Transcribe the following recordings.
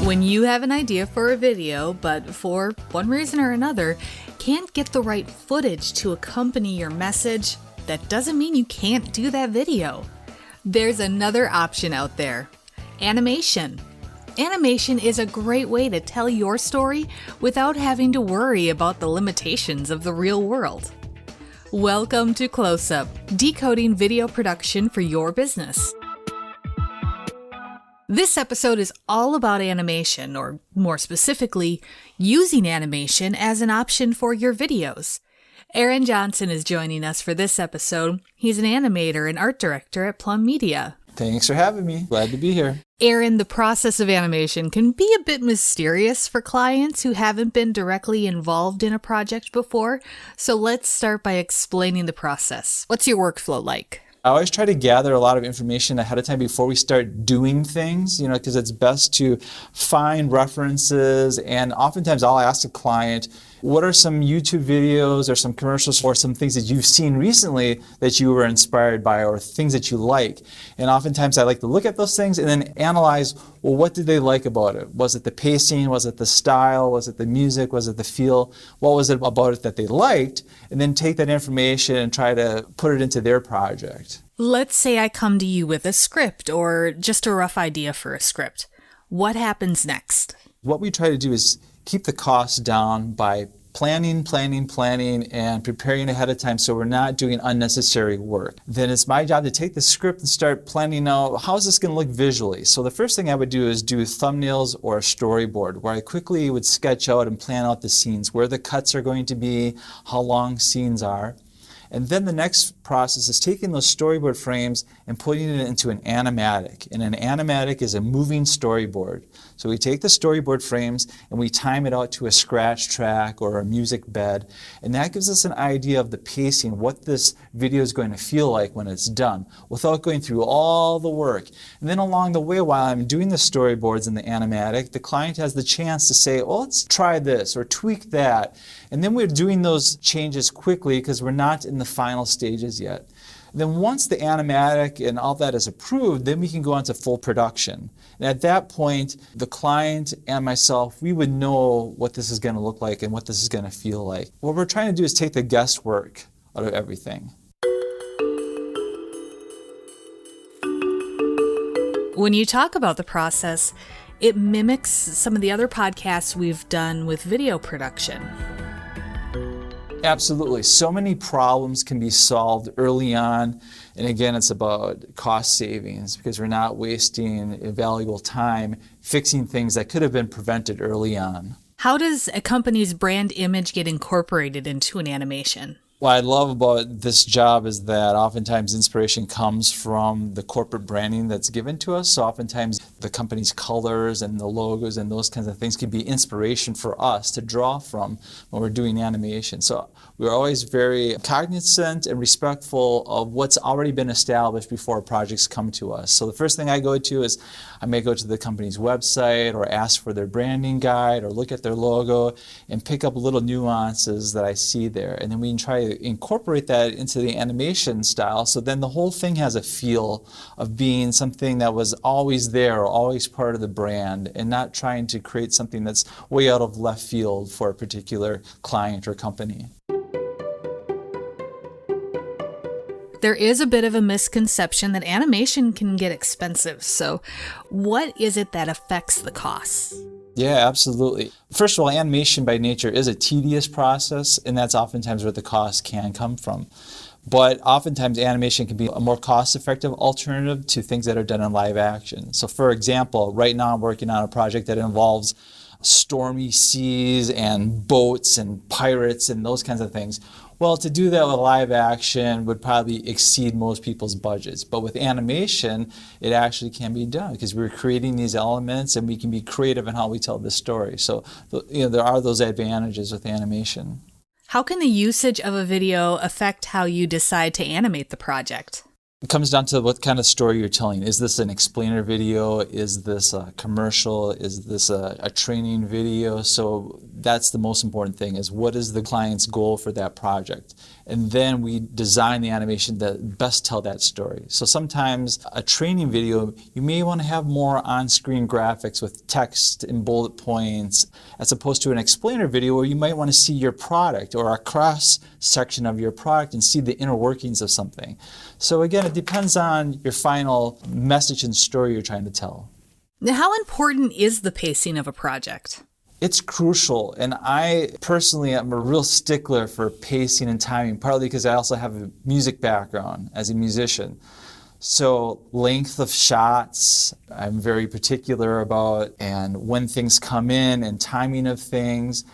When you have an idea for a video, but for one reason or another, can't get the right footage to accompany your message, that doesn't mean you can't do that video. There's another option out there: animation. Animation is a great way to tell your story without having to worry about the limitations of the real world. Welcome to Close Up, decoding video production for your business. This episode is all about animation, or more specifically, using animation as an option for your videos. Aaron Johnson is joining us for this episode. He's an animator and art director at Plum Media. Thanks for having me. Glad to be here. Aaron, the process of animation can be a bit mysterious for clients who haven't been directly involved in a project before, so let's start by explaining the process. What's your workflow like? I always try to gather a lot of information ahead of time before we start doing things, because it's best to find references, and oftentimes I'll ask the client, what are some YouTube videos or some commercials or some things that you've seen recently that you were inspired by, or things that you like? And oftentimes I like to look at those things and then analyze, well, what did they like about it? Was it the pacing? Was it the style? Was it the music? Was it the feel? What was it about it that they liked? And then take that information and try to put it into their project. Let's say I come to you with a script or just a rough idea for a script. What happens next? What we try to do is keep the costs down by planning, and preparing ahead of time so we're not doing unnecessary work. Then it's my job to take the script and start planning out, how is this going to look visually? So the first thing I would do is do thumbnails or a storyboard, where I quickly would sketch out and plan out the scenes, where the cuts are going to be, how long scenes are. And then the next process is taking those storyboard frames and putting it into an animatic. And an animatic is a moving storyboard. So we take the storyboard frames and we time it out to a scratch track or a music bed. And that gives us an idea of the pacing, what this video is going to feel like when it's done, without going through all the work. And then along the way, while I'm doing the storyboards in the animatic, the client has the chance to say, oh, let's try this or tweak that. And then we're doing those changes quickly because we're not in the final stages yet. Then once the animatic and all that is approved, then we can go on to full production. And at that point, the client and myself, we would know what this is going to look like and what this is going to feel like. What we're trying to do is take the guesswork out of everything. When you talk about the process, it mimics some of the other podcasts we've done with video production. Absolutely. So many problems can be solved early on. And again, it's about cost savings because we're not wasting valuable time fixing things that could have been prevented early on. How does a company's brand image get incorporated into an animation? What I love about this job is that oftentimes inspiration comes from the corporate branding that's given to us. So oftentimes the company's colors and the logos and those kinds of things can be inspiration for us to draw from when we're doing animation. So we're always very cognizant and respectful of what's already been established before projects come to us. So the first thing I go to is I may go to the company's website or ask for their branding guide or look at their logo and pick up little nuances that I see there. And then we can try to incorporate that into the animation style, so then the whole thing has a feel of being something that was always there or always part of the brand, and not trying to create something that's way out of left field for a particular client or company. There is a bit of a misconception that animation can get expensive. So what is it that affects the costs? Yeah, absolutely. First of all, animation by nature is a tedious process, and that's oftentimes where the cost can come from. But oftentimes animation can be a more cost-effective alternative to things that are done in live action. So for example, right now I'm working on a project that involves stormy seas and boats and pirates and those kinds of things. Well, to do that with live action would probably exceed most people's budgets. But with animation, it actually can be done because we're creating these elements and we can be creative in how we tell the story. So, there are those advantages with animation. How can the usage of a video affect how you decide to animate the project? It comes down to what kind of story you're telling. Is this an explainer video? Is this a commercial? Is this a training video? So That's the most important thing, is what is the client's goal for that project? And then we design the animation that best tell that story. So sometimes a training video, you may want to have more on-screen graphics with text and bullet points, as opposed to an explainer video where you might want to see your product or a cross-section of your product and see the inner workings of something. So again, it depends on your final message and story you're trying to tell. Now, how important is the pacing of a project? It's crucial, and I personally am a real stickler for pacing and timing, partly because I also have a music background as a musician. So length of shots, I'm very particular about, and when things come in and timing of things.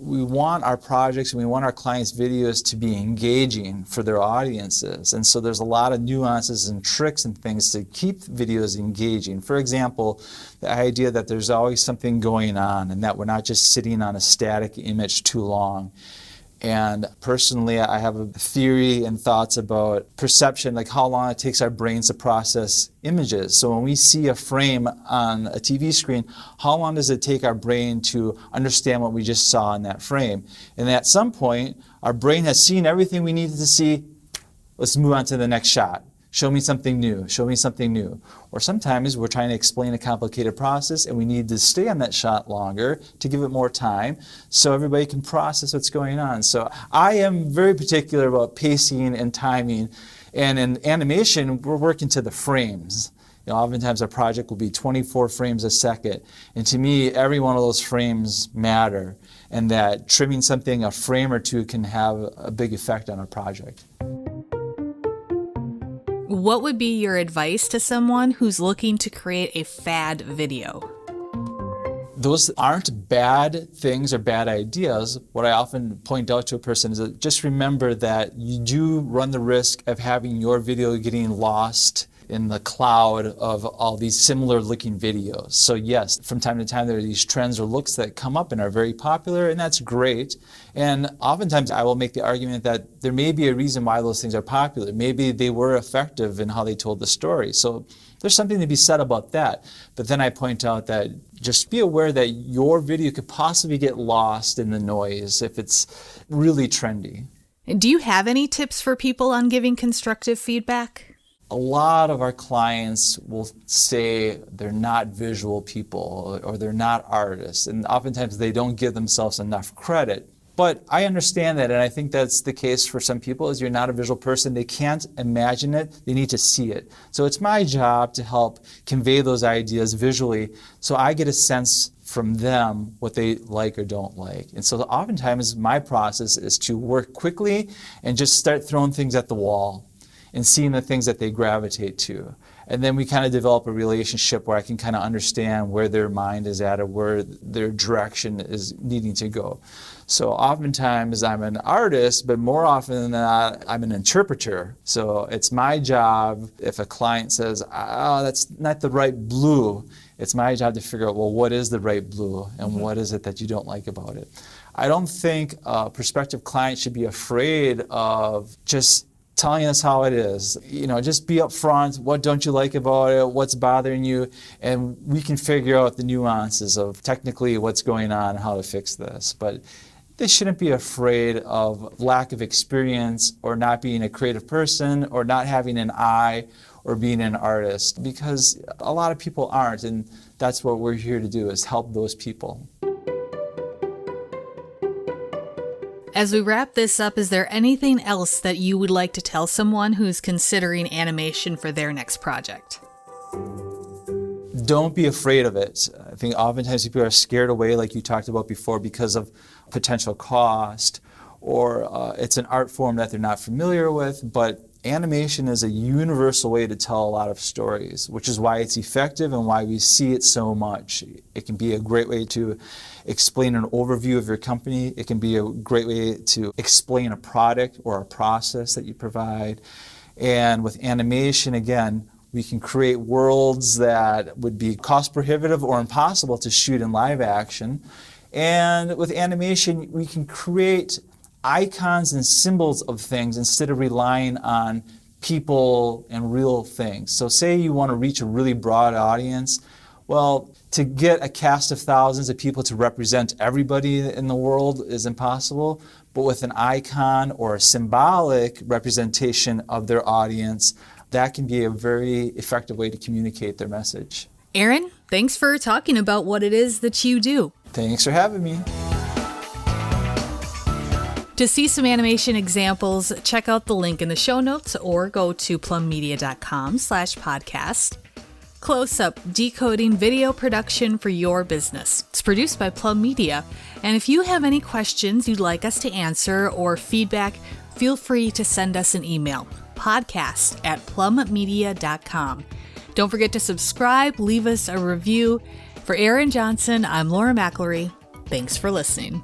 We want our projects and we want our clients' videos to be engaging for their audiences. And so there's a lot of nuances and tricks and things to keep videos engaging. For example, the idea that there's always something going on and that we're not just sitting on a static image too long. And personally, I have a theory and thoughts about perception, like how long it takes our brains to process images. So when we see a frame on a TV screen, how long does it take our brain to understand what we just saw in that frame? And at some point, our brain has seen everything we needed to see. Let's move on to the next shot. Show me something new. Show me something new. Or sometimes we're trying to explain a complicated process and we need to stay on that shot longer to give it more time so everybody can process what's going on. So I am very particular about pacing and timing. And in animation, we're working to the frames. Oftentimes our project will be 24 frames a second. And to me, every one of those frames matter. And that trimming something a frame or two can have a big effect on our project. What would be your advice to someone who's looking to create a fad video? Those aren't bad things or bad ideas. What I often point out to a person is that just remember that you do run the risk of having your video getting lost in the cloud of all these similar looking videos. So yes, from time to time there are these trends or looks that come up and are very popular, and that's great. And oftentimes I will make the argument that there may be a reason why those things are popular. Maybe they were effective in how they told the story. So there's something to be said about that. But then I point out that just be aware that your video could possibly get lost in the noise if it's really trendy. Do you have any tips for people on giving constructive feedback? A lot of our clients will say they're not visual people or they're not artists, and oftentimes they don't give themselves enough credit. But I understand that, and I think that's the case for some people. Is you're not a visual person, they can't imagine it, they need to see it. So it's my job to help convey those ideas visually so I get a sense from them what they like or don't like. And so oftentimes my process is to work quickly and just start throwing things at the wall and seeing the things that they gravitate to. And then we kind of develop a relationship where I can kind of understand where their mind is at or where their direction is needing to go. So oftentimes I'm an artist, but more often than not, I'm an interpreter. So it's my job, if a client says, oh, that's not the right blue, it's my job to figure out, well, what is the right blue and what is it that you don't like about it? I don't think a prospective client should be afraid of just telling us how it is. Just be upfront. What don't you like about it? What's bothering you? And we can figure out the nuances of technically what's going on and how to fix this. But they shouldn't be afraid of lack of experience or not being a creative person or not having an eye or being an artist, because a lot of people aren't, and that's what we're here to do, is help those people. As we wrap this up, is there anything else that you would like to tell someone who's considering animation for their next project? Don't be afraid of it. I think oftentimes people are scared away, like you talked about before, because of potential cost, or it's an art form that they're not familiar with. But animation is a universal way to tell a lot of stories, which is why it's effective and why we see it so much. It can be a great way to explain an overview of your company. It can be a great way to explain a product or a process that you provide. And with animation, again, we can create worlds that would be cost prohibitive or impossible to shoot in live action. And with animation, we can create icons and symbols of things instead of relying on people and real things. So say you want to reach a really broad audience. Well, to get a cast of thousands of people to represent everybody in the world is impossible, but with an icon or a symbolic representation of their audience, that can be a very effective way to communicate their message. Aaron, thanks for talking about what it is that you do. Thanks for having me. To see some animation examples, check out the link in the show notes or go to plummedia.com/podcast. Close Up, decoding video production for your business. It's produced by Plum Media. And if you have any questions you'd like us to answer or feedback, feel free to send us an email, podcast@plummedia.com. Don't forget to subscribe, leave us a review. For Aaron Johnson, I'm Laura McElry. Thanks for listening.